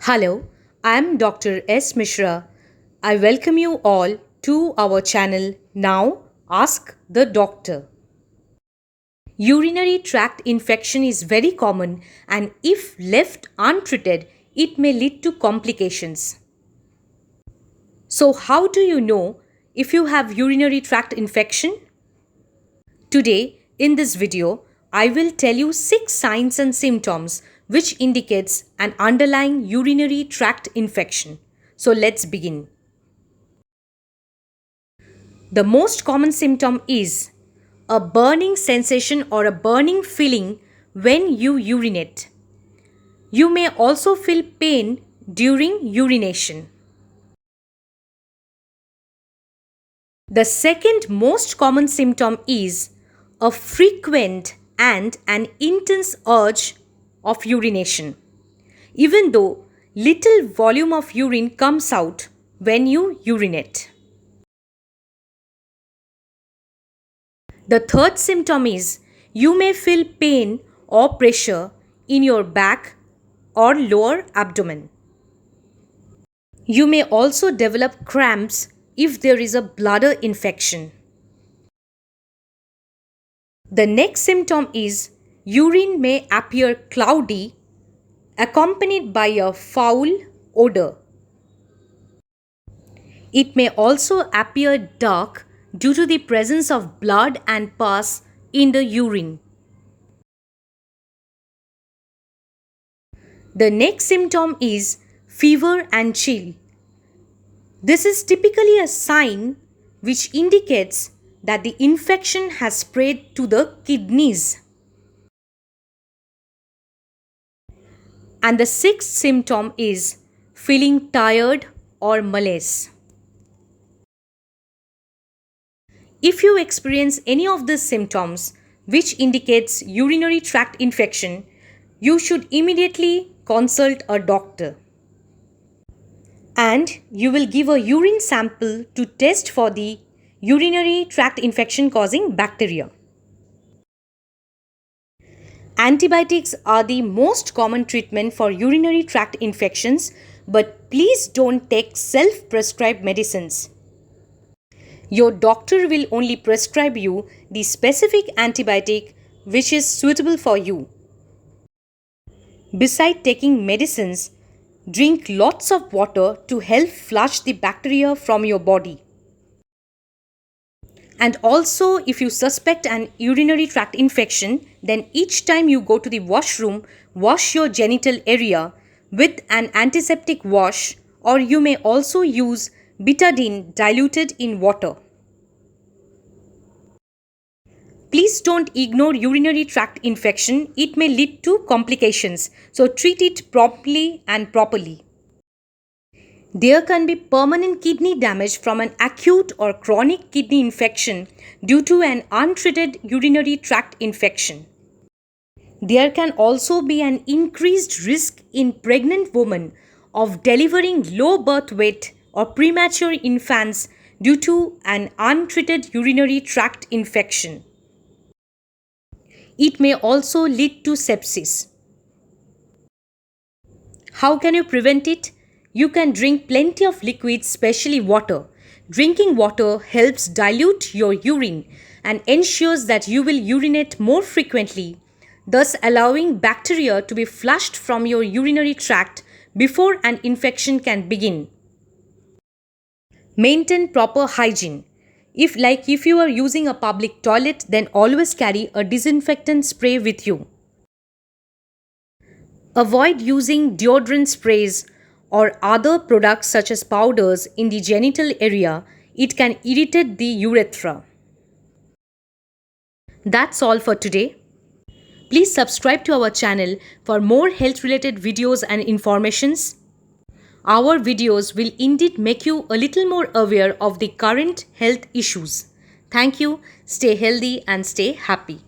Hello, I am Dr. S. Mishra. I welcome you all to our channel Now Ask the Doctor. Urinary tract infection is very common and if left untreated, it may lead to complications. So, how do you know if you have urinary tract infection? Today, in this video, I will tell you 6 signs and symptoms which indicates an underlying urinary tract infection. So let's begin. The most common symptom is a burning sensation or a burning feeling when you urinate. You may also feel pain during urination. The second most common symptom is a frequent and an intense urge of urination, even though little volume of urine comes out when you urinate. The third symptom is you may feel pain or pressure in your back or lower abdomen. You may also develop cramps if there is a bladder infection. The next symptom is urine may appear cloudy, accompanied by a foul odor. It may also appear dark due to the presence of blood and pus in the urine. The next symptom is fever and chill. This is typically a sign which indicates that the infection has spread to the kidneys. And the sixth symptom is feeling tired or malaise. If you experience any of these symptoms which indicates urinary tract infection, you should immediately consult a doctor. And you will give a urine sample to test for the urinary tract infection causing bacteria. Antibiotics are the most common treatment for urinary tract infections, but please don't take self-prescribed medicines. Your doctor will only prescribe you the specific antibiotic which is suitable for you. Besides taking medicines, drink lots of water to help flush the bacteria from your body. And also, if you suspect an urinary tract infection, then each time you go to the washroom, wash your genital area with an antiseptic wash, or you may also use betadine diluted in water. Please don't ignore urinary tract infection. It may lead to complications, so treat it promptly and properly. There can be permanent kidney damage from an acute or chronic kidney infection due to an untreated urinary tract infection. There can also be an increased risk in pregnant women of delivering low birth weight or premature infants due to an untreated urinary tract infection. It may also lead to sepsis. How can you prevent it? You can drink plenty of liquids, especially water. Drinking water helps dilute your urine and ensures that you will urinate more frequently, thus allowing bacteria to be flushed from your urinary tract before an infection can begin. Maintain proper hygiene. If you are using a public toilet, then always carry a disinfectant spray with you. Avoid using deodorant sprays or other products such as powders in the genital area. It can irritate the urethra. That's all for today. Please subscribe to our channel for more health related videos and informations. Our videos will indeed make you a little more aware of the current health issues. Thank you. Stay healthy and stay happy.